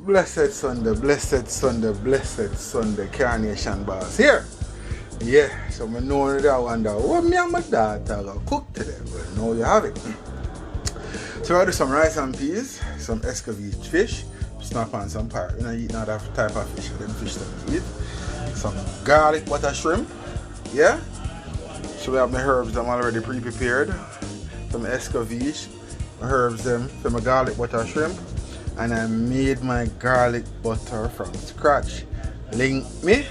Blessed Sunday, blessed Sunday, blessed Sunday, Carnation Boss here. Yeah, so I know that I wonder what me and my daughter gonna cook today. Well, now you have it. So I do some rice and peas, some Escovitch fish, snap on some pirate. You know, eat another type of fish, them fish that we eat. Some garlic butter shrimp, yeah. So we have my herbs them already pre-prepared. Some Escovitch, my herbs them for my garlic butter shrimp. And I made my garlic butter from scratch. Link me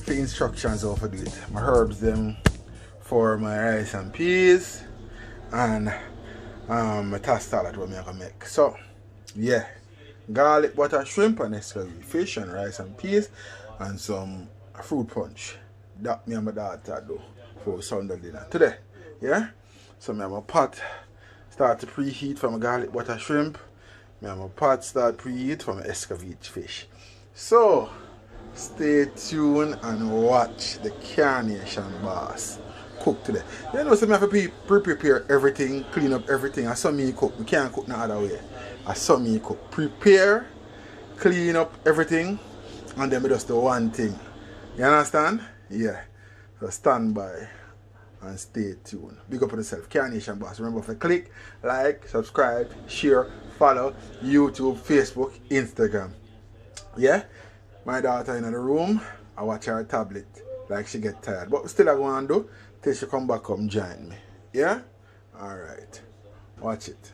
for instructions how to do it. My herbs them for my rice and peas and my tossed salad what I'm gonna make. So yeah, garlic butter shrimp and Escovitch fish and rice and peas and some fruit punch. That me and my daughter do for Sunday dinner today. Yeah? So me have my pot start to preheat for my garlic butter shrimp. Me have my pot start preheat for my Escovitch fish. So stay tuned and watch the Carnation Boss cook today. You know, so me have to prepare everything, clean up everything. I saw me cook. We can't cook no other way. I saw me cook. Prepare, clean up everything, and then we just do one thing. You understand? Yeah. So stand by and stay tuned. Big up on yourself. Carnation Boss. Remember to click, like, subscribe, share, follow YouTube, Facebook, Instagram. Yeah? My daughter in the room, I watch her tablet like she get tired. But still I go and do till she come back come join me. Yeah? Alright. Watch it.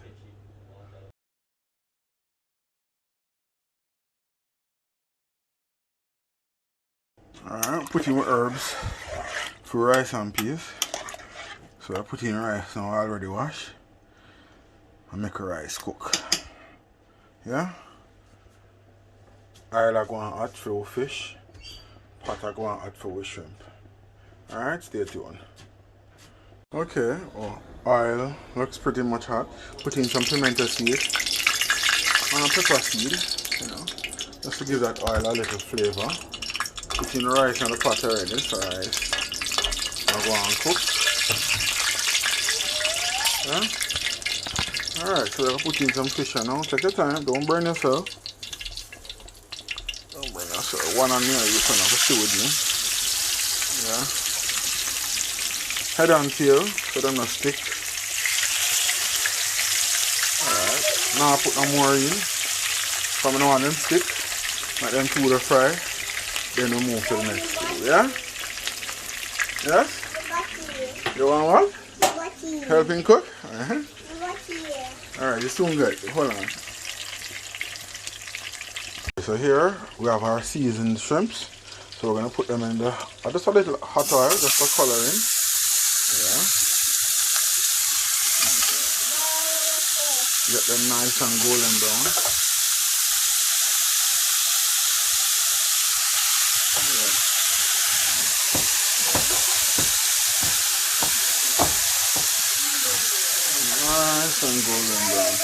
Alright, put in my herbs for rice and peas. So I put in rice now I already wash. I make a rice cook. Yeah? Oil I go and hot for fish. Pot I go and hot for shrimp. Alright, stay tuned. Okay, oil looks pretty much hot. Put in some pimento seed and pepper seed, you know, just to give that oil a little flavor. Put in the rice in the pot already, so rice I go and cook. Yeah? Alright, so we'll put in some fish now. Take your time, don't burn yourself. Don't burn yourself. One on me, you can have to stay with me. Yeah. Head and tail, so them not stick. Alright. Now I put no more in. From now on them stick. Let them two to fry. Then we move to the next two. Yeah? Yes? You want what? Helping cook? Alright, it's soon good. Hold on. So here we have our seasoned shrimps. So we're going to put them in the just a little hot oil just for coloring. Yeah. Get them nice and golden brown. Yeah. Nice and golden brown.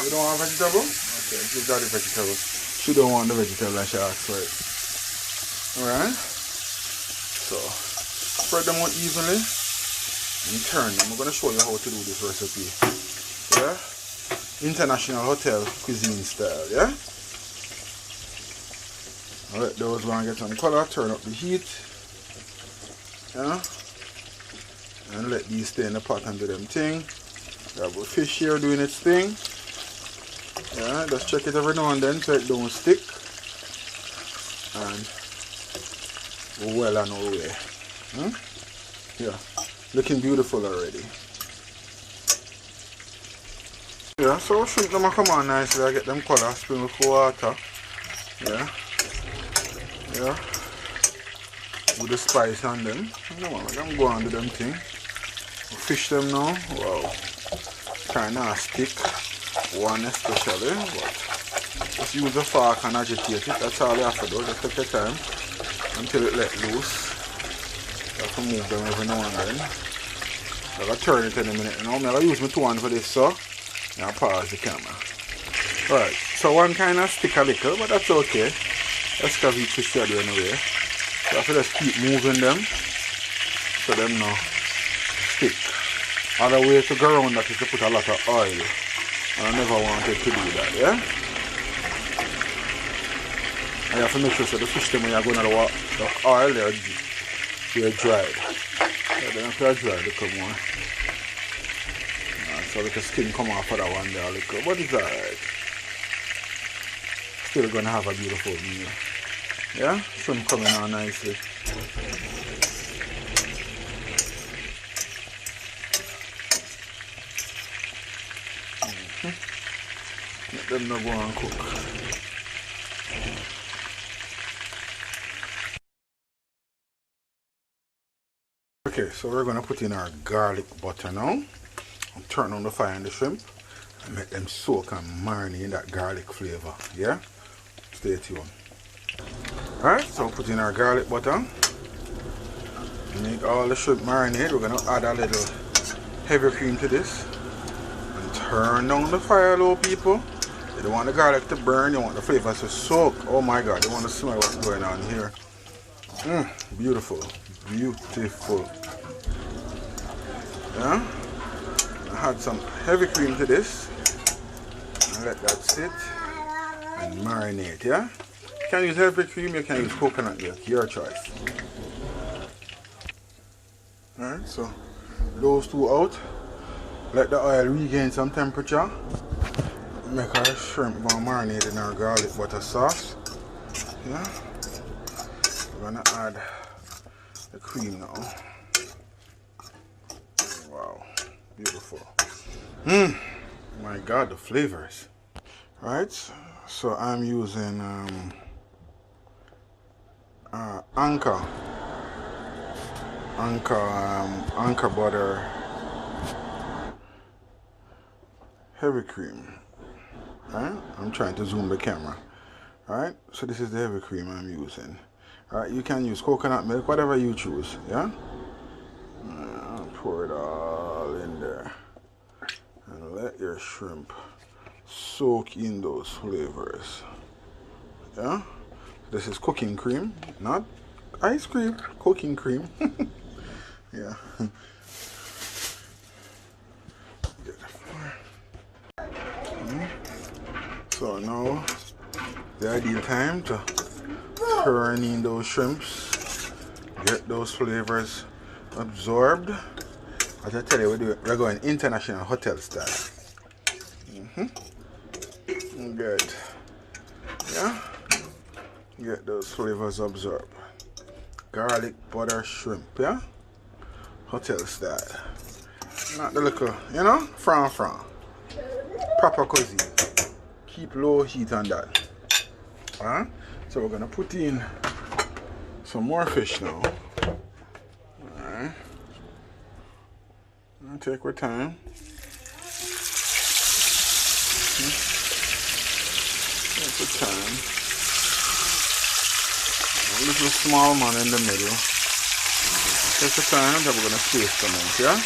You don't want vegetable? Okay, give daddy vegetable. She don't want the vegetable and she asks for it. Alright? So, spread them out evenly and turn them. I'm going to show you how to do this recipe. Yeah? International hotel cuisine style, yeah? Let those one get some color, turn up the heat. Yeah? And let these stay in the pot and do them thing. We have a fish here doing its thing. Yeah, just check it every now and then so it don't stick. And we're well on our way. Yeah, looking beautiful already. Yeah, so shrimp them come on nicely. I get them color, spring with water. Yeah. Yeah. With the spice on them. Come on, I'm going to do them thing. Fish them now. Wow. Kinda stick. One especially, but just use a fork and agitate it. That's all you have to do. Just take your time until it let loose. You have to move them every now and then. I'm going to turn it in a minute. Now I'm going to use my two hands for this, so I'll pause the camera. Alright, so one kind of stick a little, but that's okay. Escovitch fish ready anyway. So I have to just keep moving them so them now stick. Other way to go around that is to put a lot of oil. I never wanted to do that, yeah? I have to make sure so the fish them when you're going to the oil they're dried. So then after they're dried, they come on. So let the skin come off of that one there a little, but it's alright. Still gonna have a beautiful meal. Yeah? Shrimp coming on nicely. Let them not go and cook. Okay, so we're gonna put in our garlic butter now. And turn on the fire on the shrimp and make them soak and marinate in that garlic flavor. Yeah? Stay tuned. Alright, so put in our garlic butter. Make all the shrimp marinate. We're gonna add a little heavy cream to this. And turn down the fire low, people. You don't want the garlic to burn, you want the flavors to soak. Oh my god, you want to smell what's going on here. Beautiful. Beautiful. Yeah? Add some heavy cream to this and let that sit and marinate. Yeah, you can use heavy cream, you can use coconut milk, your choice. Alright, so those two out, let the oil regain some temperature, make our shrimp go marinate in our garlic butter sauce. Yeah, we're gonna add the cream now. Wow, beautiful. My god, the flavors. Right, so I'm using Anchor butter heavy cream. Right, I'm trying to zoom the camera. Alright, so this is the heavy cream I'm using. Alright, you can use coconut milk, whatever you choose. Yeah, pour it all in there. And let your shrimp soak in those flavors. Yeah? This is cooking cream, not ice cream, cooking cream. Yeah. So now the ideal time to turn in those shrimps, get those flavors absorbed. As I tell you, we're going international hotel style. Good. Yeah? Get those flavors absorbed. Garlic butter shrimp, yeah? Hotel style. Not the little, you know, fran. Proper cuisine. Keep low heat on that. So we're gonna put in some more fish now. Alright. Take our time. Take our time. A little small man in the middle. Take your time, then we're gonna taste them out, yeah?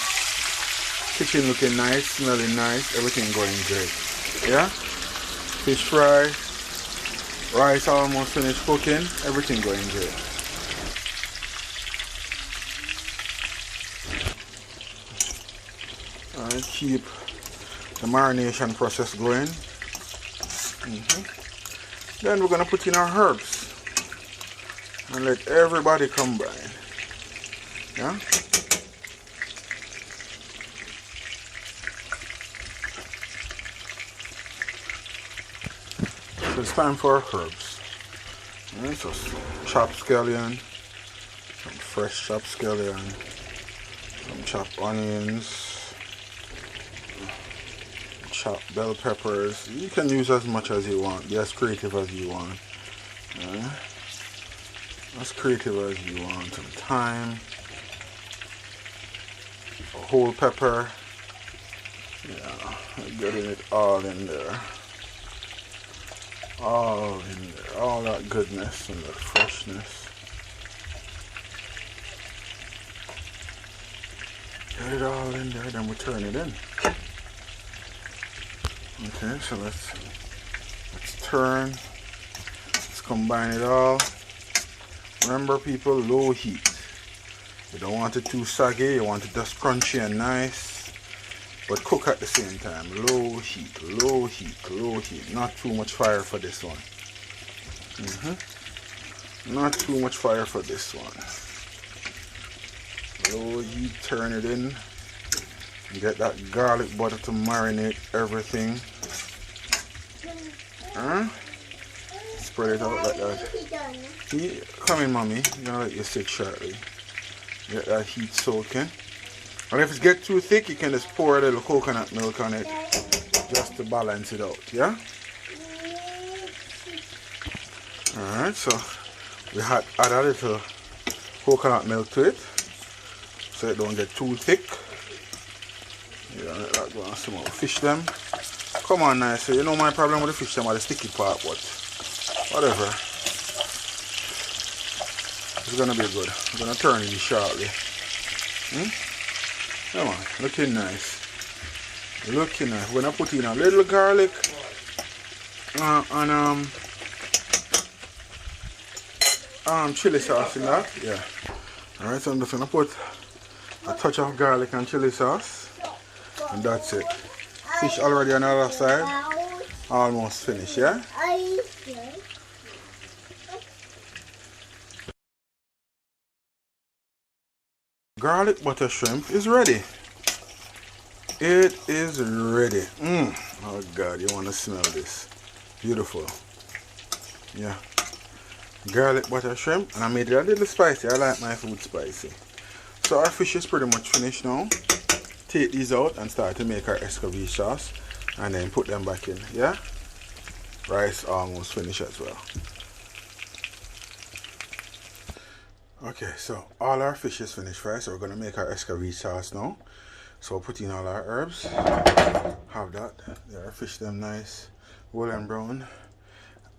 Kitchen looking nice, smelling nice, everything going great. Yeah? Fish fry, rice almost finished cooking, everything going great. Alright, keep the marination process going. Then we're gonna put in our herbs and let everybody combine. Yeah? So it's time for our herbs. Alright, so chopped scallion, some fresh chopped scallion, some chopped onions, chopped bell peppers. You can use as much as you want, be as creative as you want. As creative as you want. Some thyme, a whole pepper. Yeah, getting it all in there. All in there. All that goodness and that freshness. Get it all in there, then we turn it in. Okay, so let's turn. Let's combine it all. Remember, people, low heat. You don't want it too saggy, you want it just crunchy and nice. but cook at the same time. Low heat, low heat, low heat. Not too much fire for this one. Not too much fire for this one. Low heat, turn it in. Get that garlic butter to marinate everything. Spread it out like that. Come in, mommy. I'm gonna let you sit shortly. Get that heat soaking. And if it gets too thick, you can just pour a little coconut milk on it just to balance it out, yeah? Alright, so we add a little coconut milk to it so it don't get too thick. Yeah, let that go on some more. Fish them. Come on, nice. So you know my problem with the fish them are the sticky part, but whatever. It's gonna be good. I'm gonna turn it shortly. Come on, looking nice. Looking nice. We're gonna put in a little garlic and chili sauce in that. Yeah. Alright, so I'm just gonna put a touch of garlic and chili sauce. And that's it. Fish already on the other side. Almost finished, yeah? Garlic butter shrimp is ready. It is ready. Oh God, you want to smell this. Beautiful. Yeah. Garlic butter shrimp. And I made it a little spicy. I like my food spicy. So our fish is pretty much finished now. Take these out and start to make our Escovitch sauce. And then put them back in. Yeah? Rice almost finished as well. Okay, so all our fish is finished, right? So we're going to make our Escovitch sauce now. So we'll put in all our herbs. Have that. Yeah, our fish them nice, golden brown.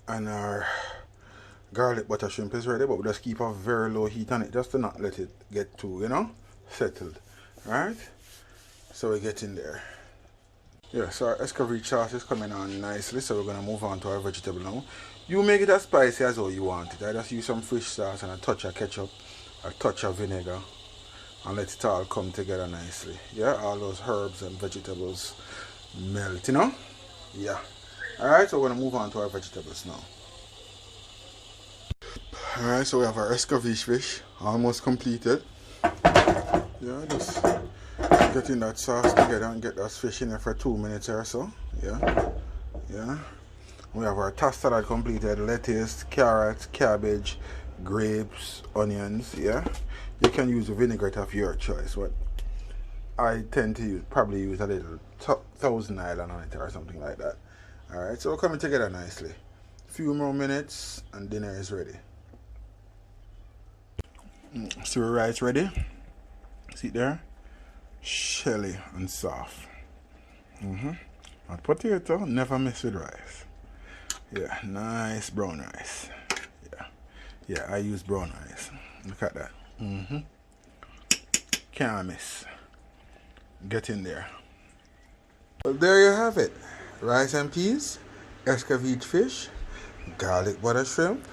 And our garlic butter shrimp is ready, but we just keep a very low heat on it just to not let it get too, you know, settled. Right? So we get in there. Yeah, so our Escovitch sauce is coming on nicely, so we're going to move on to our vegetable now. You make it as spicy as all you want it. I just use some fish sauce and a touch of ketchup, a touch of vinegar, and let it all come together nicely. Yeah, all those herbs and vegetables melt, you know? Yeah. Alright, so we're going to move on to our vegetables now. Alright, so we have our Escovitch fish almost completed. Yeah, just getting that sauce together and get that fish in there for 2 minutes or so. Yeah. Yeah. We have our tossed salad completed. Lettuce, carrots, cabbage, grapes, onions. Yeah. You can use a vinaigrette of your choice. But I tend to probably use a little Thousand Island on it or something like that. Alright, so we're coming together nicely. Few more minutes and dinner is ready. So our rice ready. See it there? Shelly and soft. And potato, never mess with rice. Yeah, nice brown rice. Yeah, I use brown rice. Look at that. Can't miss. Get in there. Well, there you have it. Rice and peas, Escovitch fish, garlic butter shrimp,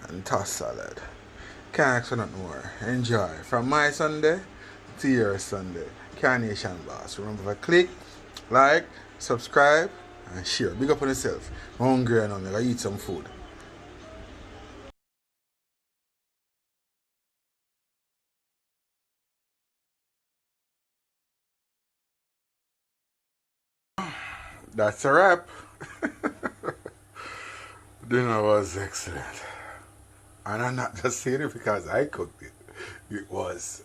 and tossed salad. Can't ask for nothing more. Enjoy. From my Sunday to your Sunday. Carnation Boss. Remember to click, like, subscribe, and share. Big up on yourself. I'm hungry and I'm gonna eat some food. That's a wrap. Dinner was excellent. And I'm not just saying it because I cooked it. It was.